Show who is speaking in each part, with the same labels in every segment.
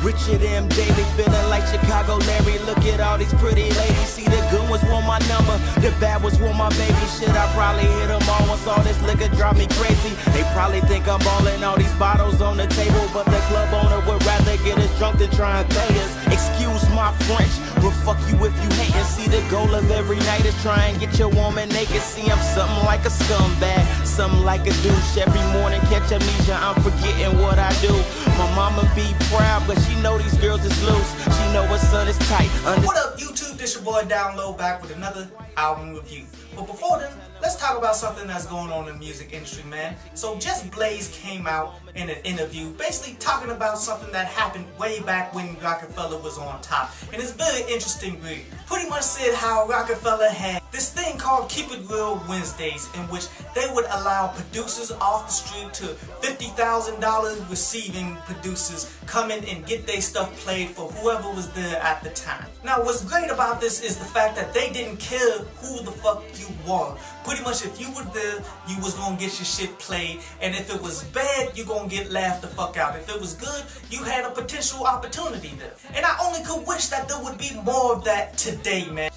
Speaker 1: Richard M. Daly, feeling like Chicago Larry. Look at all these pretty ladies. See, the good ones want my number, the bad ones want my baby. Shit, I probably hit them all once all this liquor drive me crazy. They probably think I'm ballin', all these bottles on the table, but the club owner would rather get us drunk than try and pay us. Excuse my French, but fuck you if you hate and see the goal of every night is try and get your woman naked. See, I'm something like a scumbag, something like a douche. Every morning catch amnesia, I'm forgetting what I do. My mama be proud, but she know these girls is loose. She know her son is tight.
Speaker 2: What up, YouTube? This your boy Down Low back with another album review. But before then, let's talk about something that's going on in the music industry, man. So Just Blaze came out in an interview basically talking about something that happened way back when Rockefeller was on top. And it's very interesting read. Pretty much said how Rockefeller had this thing called Keep It Real Wednesdays, in which they would allow producers off the street to $50,000 receiving producers come in and get their stuff played for whoever was there at the time. Now what's great about this is the fact that they didn't care who the fuck you were. Pretty much if you were there, you was gonna get your shit played, and if it was bad, you gonna get laughed the fuck out. If it was good, you had a potential opportunity there. And I only could wish that there would be more of that today, man.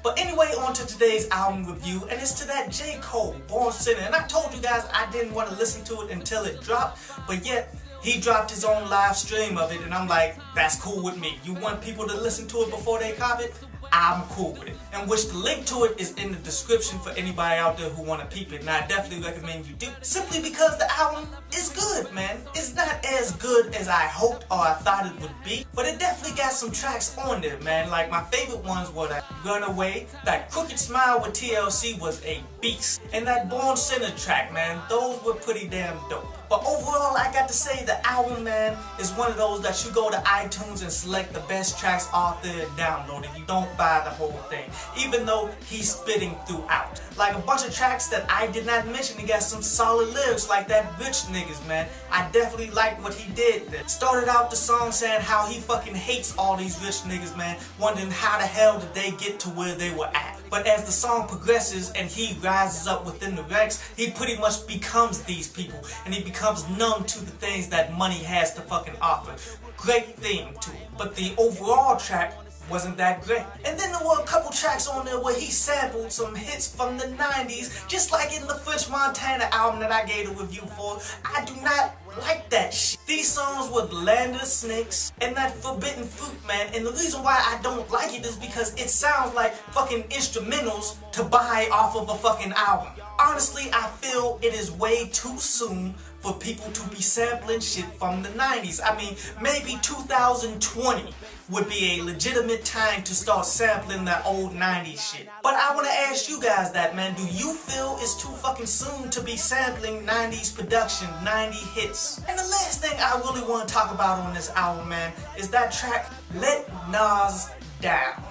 Speaker 2: But anyway, on to today's album review, and it's to that J. Cole, Born Sinner. And I told you guys I didn't want to listen to it until it dropped, but yet he dropped his own live stream of it, and I'm like, that's cool with me. You want people to listen to it before they cop it? I'm cool with it. And which the link to it is in the description for anybody out there who want to peep it. And I definitely recommend you do. Simply because the album is good, man. It's not as good as I hoped or I thought it would be, but it definitely got some tracks on there, man. Like my favorite ones were that Runaway, that Crooked Smile with TLC was a beast, and that Born Sinner track, man. Those were pretty damn dope. But overall, I got to say the album, man, is one of those that you go to iTunes and select the best tracks off there and download it. You don't buy the whole thing, even though he's spitting throughout. Like a bunch of tracks that I did not mention, he got some solid lyrics like that Rich Niggas, man. I definitely liked what he did there. Started out the song saying how he fucking hates all these rich niggas, man, wondering how the hell did they get to where they were at. But as the song progresses and he rises up within the ranks, he pretty much becomes these people, and he becomes numb to the things that money has to fucking offer. Great theme to it. But the overall track wasn't that great. And then there were a couple tracks on there where he sampled some hits from the 90s, just like in the French Montana album that I gave a review for. I do not like that shit. These songs with Land of the Snakes and that Forbidden Fruit, man, and the reason why I don't like it is because it sounds like fucking instrumentals to buy off of a fucking album. Honestly, I feel it is way too soon for people to be sampling shit from the 90s. I mean, maybe 2020 would be a legitimate time to start sampling that old 90s shit. But I want to ask you guys that, man. Do you feel it's too fucking soon to be sampling 90s production, 90 hits? And the last thing I really want to talk about on this album, man, is that track, Let Nas Down.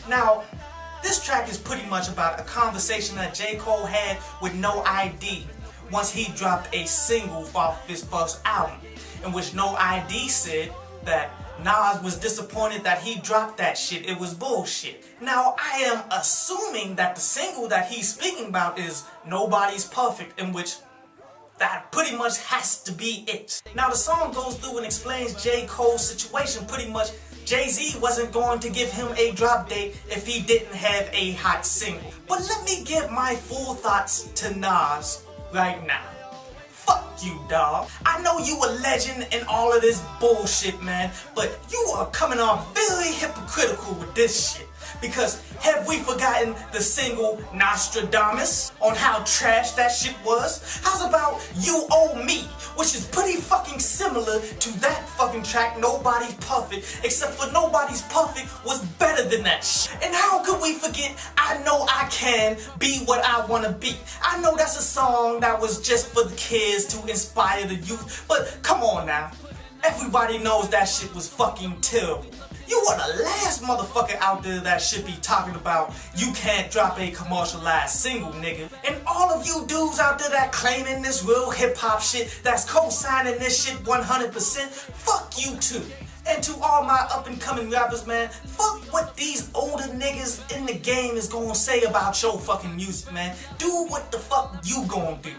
Speaker 2: Now, this track is pretty much about a conversation that J. Cole had with No ID once he dropped a single off his first album, in which No ID said that Nas was disappointed that he dropped that shit. It was bullshit. Now, I am assuming that the single that he's speaking about is Nobody's Perfect, in which that pretty much has to be it. Now, the song goes through and explains J. Cole's situation. Pretty much, Jay-Z wasn't going to give him a drop date if he didn't have a hot single. But let me give my full thoughts to Nas right now. Fuck you, dawg. I know you a legend and all of this bullshit, man, but you are coming off very hypocritical with this shit. Because have we forgotten the single Nostradamus on how trash that shit was? How's about You Owe Me, which is pretty fucking similar to that fucking track Nobody's Perfect, except for Nobody's Perfect was better than that shit. And how could we forget I Know I Can Be What I Wanna Be? I know that's a song that was just for the kids to inspire the youth, but come on now. Everybody knows that shit was fucking terrible. You are the last motherfucker out there that should be talking about you can't drop a commercialized single, nigga. And all of you dudes out there that claiming this real hip-hop shit, that's co-signing this shit 100%, fuck you too. And to all my up-and-coming rappers, man, fuck what these older niggas in the game is gonna say about your fucking music, man. Do what the fuck you gonna do.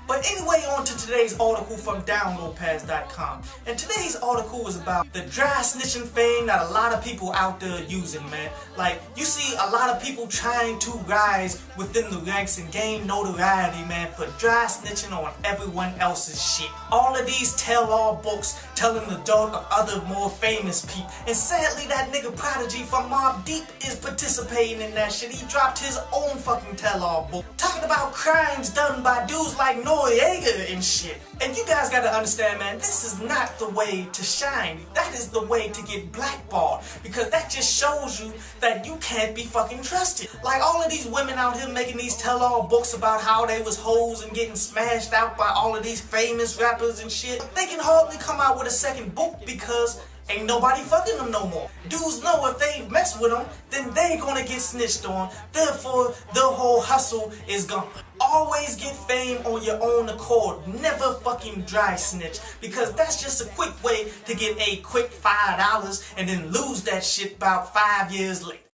Speaker 2: But anyway, on to today's article from downloadpass.com. And today's article is about the dry snitching thing that a lot of people out there using, man. Like, you see a lot of people trying to rise within the ranks and gain notoriety, man, for dry snitching on everyone else's shit. All of these tell-all books telling the dirt of other more famous people. And sadly, that nigga Prodigy from Mobb Deep is participating in that shit. He dropped his own fucking tell-all book talking about crimes done by dudes like Noriega and shit. And you guys gotta understand, man, this is not the way to shine. That is the way to get blackballed, because that just shows you that you can't be fucking trusted. Like all of these women out here making these tell-all books about how they was hoes and getting smashed out by all of these famous rappers and shit. They can hardly come out with a second book because ain't nobody fucking them no more. Dudes know if they mess with them, then they gonna get snitched on. Therefore, the whole hustle is gone. Always get fame on your own accord. Never fucking dry snitch, because that's just a quick way to get a quick $5 and then lose that shit about 5 years later.